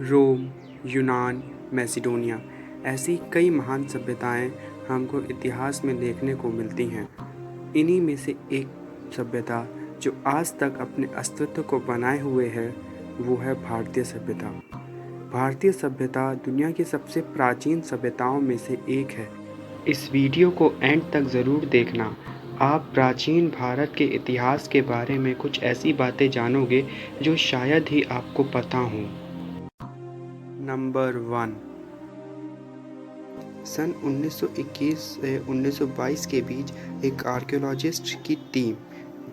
रोम, यूनान, मैसिडोनिया ऐसी कई महान सभ्यताएं हमको इतिहास में देखने को मिलती हैं। इन्हीं में से एक सभ्यता जो आज तक अपने अस्तित्व को बनाए हुए है वो है भारतीय सभ्यता। भारतीय सभ्यता दुनिया की सबसे प्राचीन सभ्यताओं में से एक है। इस वीडियो को एंड तक ज़रूर देखना। आप प्राचीन भारत के इतिहास के बारे में कुछ ऐसी बातें जानोगे जो शायद ही आपको पता हों। नंबर 1। सन 1921 से 1922 के बीच एक आर्कियोलॉजिस्ट की टीम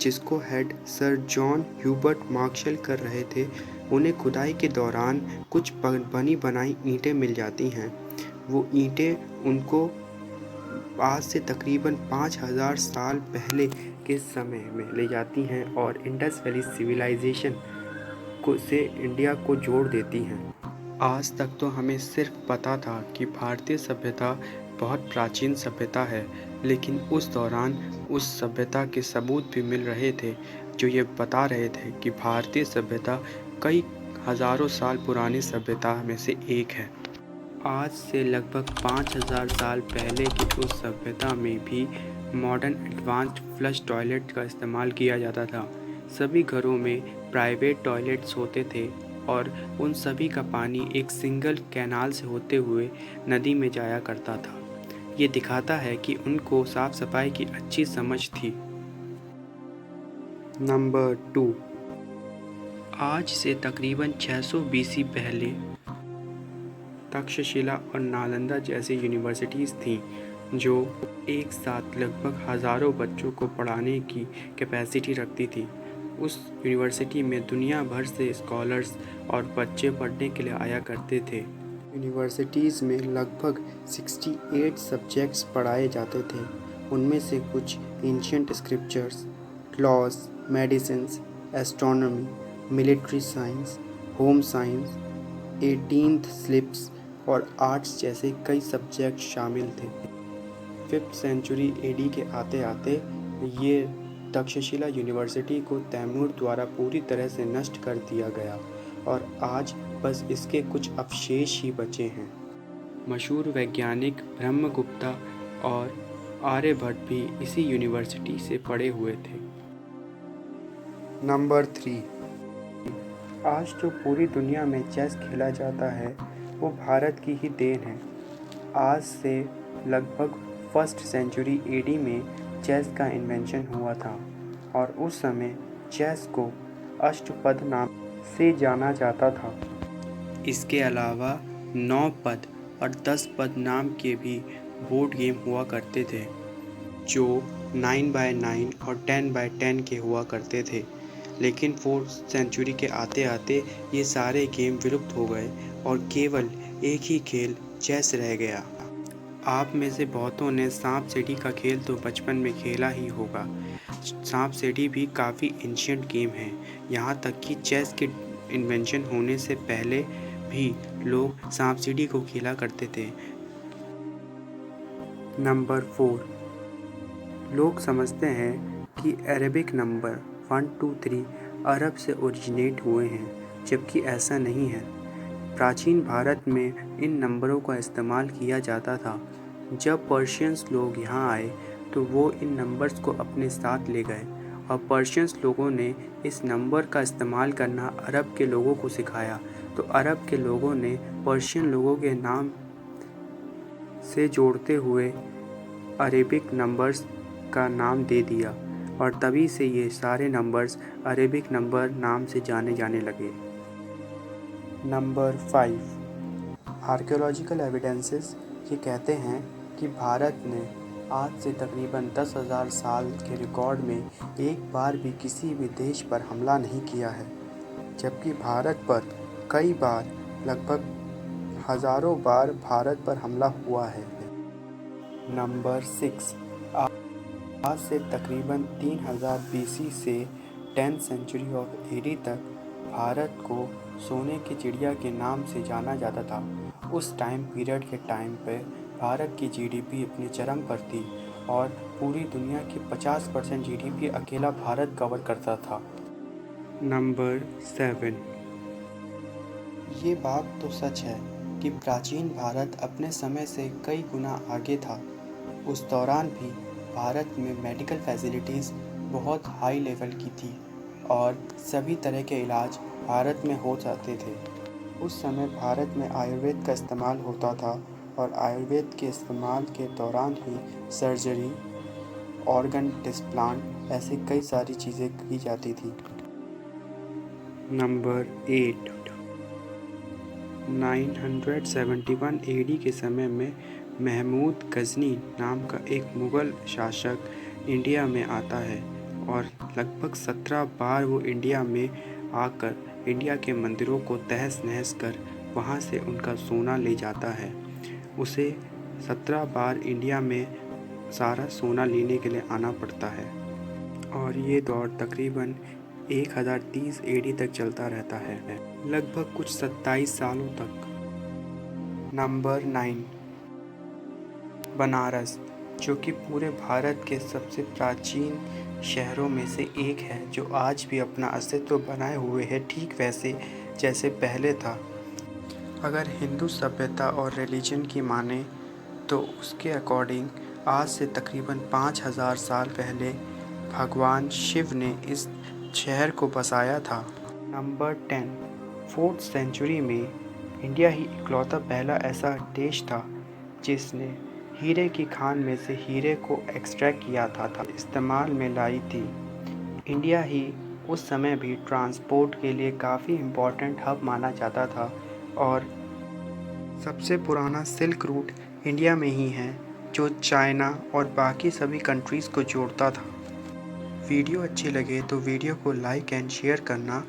जिसको head sir John Hubert Marshall कर रहे थे, उन्हें खुदाई के दौरान कुछ बनी बनाई ईंटें मिल जाती हैं। वो ईंटें उनको आज से तकरीबन 5000 साल पहले के समय में ले जाती हैं और इंडस वैली सिविलाइजेशन से इंडिया को जोड़ देती हैं। आज तक तो हमें सिर्फ पता था कि भारतीय सभ्यता बहुत प्राचीन सभ्यता है, लेकिन उस दौरान उस सभ्यता के सबूत भी मिल रहे थे जो ये बता रहे थे कि भारतीय सभ्यता कई हज़ारों साल पुरानी सभ्यता में से एक है। आज से लगभग 5000 साल पहले की उस सभ्यता में भी मॉडर्न एडवांस्ड फ्लश टॉयलेट का इस्तेमाल किया जाता था। सभी घरों में प्राइवेट टॉयलेट्स होते थे और उन सभी का पानी एक सिंगल कैनाल से होते हुए नदी में जाया करता था। ये दिखाता है कि उनको साफ सफाई की अच्छी समझ थी। नंबर 2। आज से तकरीबन 600 BC पहले तक्षशिला और नालंदा जैसी यूनिवर्सिटीज़ थीं जो एक साथ लगभग हज़ारों बच्चों को पढ़ाने की कैपेसिटी रखती थी। उस यूनिवर्सिटी में दुनिया भर से स्कॉलर्स और बच्चे पढ़ने के लिए आया करते थे। यूनिवर्सिटीज़ में लगभग 68 सब्जेक्ट्स पढ़ाए जाते थे। उनमें से कुछ ancient scriptures, laws, medicines, astronomy, military science, home science, 18th slips और आर्ट्स जैसे कई सब्जेक्ट शामिल थे। 5th सेंचुरी AD के आते आते ये तक्षशिला यूनिवर्सिटी को तैमूर द्वारा पूरी तरह से नष्ट कर दिया गया और आज बस इसके कुछ अवशेष ही बचे हैं। मशहूर वैज्ञानिक ब्रह्मगुप्ता और आर्यभट्ट भी इसी यूनिवर्सिटी से पढ़े हुए थे। नंबर 3। आज जो पूरी दुनिया में चेस खेला जाता है वो भारत की ही देन है। आज से लगभग 1st सेंचुरी AD में चेस का इन्वेंशन हुआ था और उस समय चेस को अष्टपद नाम से जाना जाता था। इसके अलावा 9 पद और 10 पद नाम के भी बोर्ड गेम हुआ करते थे जो 9x9 और 10x10 के हुआ करते थे। लेकिन 4th सेंचुरी के आते आते ये सारे गेम विलुप्त हो गए और केवल एक ही खेल चेस रह गया। आप में से बहुतों ने सांप सीढ़ी का खेल तो बचपन में खेला ही होगा। सांप सीढ़ी भी काफ़ी एंशिएंट गेम है। यहाँ तक कि चेस के इन्वेंशन होने से पहले भी लोग सांप सीढ़ी को खेला करते थे। नंबर 4। लोग समझते हैं कि अरेबिक नंबर 1 2 3 अरब से ओरिजिनेट हुए हैं, जबकि ऐसा नहीं है। प्राचीन भारत में इन नंबरों का इस्तेमाल किया जाता था। जब पर्शियंस लोग यहाँ आए तो वो इन नंबर्स को अपने साथ ले गए और पर्शियंस लोगों ने इस नंबर का इस्तेमाल करना अरब के लोगों को सिखाया, तो अरब के लोगों ने पर्शियन लोगों के नाम से जोड़ते हुए अरेबिक नंबर्स का नाम दे दिया और तभी से ये सारे नंबर्स अरेबिक नंबर नाम से जाने जाने लगे। नंबर 5। आर्कियोलॉजिकल एविडेंसेस ये कहते हैं कि भारत ने आज से तकरीबन 10,000 साल के रिकॉर्ड में एक बार भी किसी भी देश पर हमला नहीं किया है, जबकि भारत पर कई बार, लगभग हज़ारों बार भारत पर हमला हुआ है। नंबर 6। आज से तकरीबन 3000 BC से 10th सेंचुरी ऑफ AD तक भारत को सोने की चिड़िया के नाम से जाना जाता था। उस टाइम पीरियड के टाइम पे भारत की GDP अपने चरम पर थी और पूरी दुनिया की 50% GDP अकेला भारत कवर करता था। नंबर 7। ये बात तो सच है कि प्राचीन भारत अपने समय से कई गुना आगे था। उस दौरान भी भारत में मेडिकल फैसिलिटीज़ बहुत हाई लेवल की थी और सभी तरह के इलाज भारत में हो जाते थे। उस समय भारत में आयुर्वेद का इस्तेमाल होता था और आयुर्वेद के इस्तेमाल के दौरान ही सर्जरी, ऑर्गन ट्रांसप्लांट ऐसी कई सारी चीज़ें की जाती थी। नंबर 8, 971 एडी के समय में महमूद गजनी नाम का एक मुग़ल शासक इंडिया में आता है और लगभग 17 बार वो इंडिया में आकर इंडिया के मंदिरों को तहस-नहस कर वहाँ से उनका सोना ले जाता है। उसे 17 बार इंडिया में सारा सोना लेने के लिए आना पड़ता है और ये दौर तकरीबन 1030 एडी तक चलता रहता है, लगभग कुछ 27 सालों तक। नंबर 9, बनारस, जो कि पूरे भारत के सबसे प्राचीन शहरों में से एक है, जो आज भी अपना अस्तित्व बनाए हुए है, ठीक वैसे जैसे पहले था। अगर हिंदू सभ्यता और रिलीजन की माने तो उसके अकॉर्डिंग आज से तकरीबन 5000 साल पहले भगवान शिव ने इस शहर को बसाया था। नंबर 10, 4th सेंचुरी में इंडिया ही इकलौता पहला ऐसा देश था जिसने हीरे की खान में से हीरे को एक्सट्रैक्ट किया था इस्तेमाल में लाई थी। इंडिया ही उस समय भी ट्रांसपोर्ट के लिए काफ़ी इम्पोर्टेंट हब माना जाता था और सबसे पुराना सिल्क रूट इंडिया में ही है जो चाइना और बाकी सभी कंट्रीज़ को जोड़ता था। वीडियो अच्छी लगे तो वीडियो को लाइक एंड शेयर करना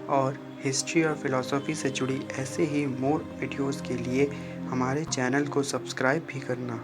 और हिस्ट्री और फिलॉसफी से जुड़ी ऐसे ही मोर वीडियोस के लिए हमारे चैनल को सब्सक्राइब भी करना।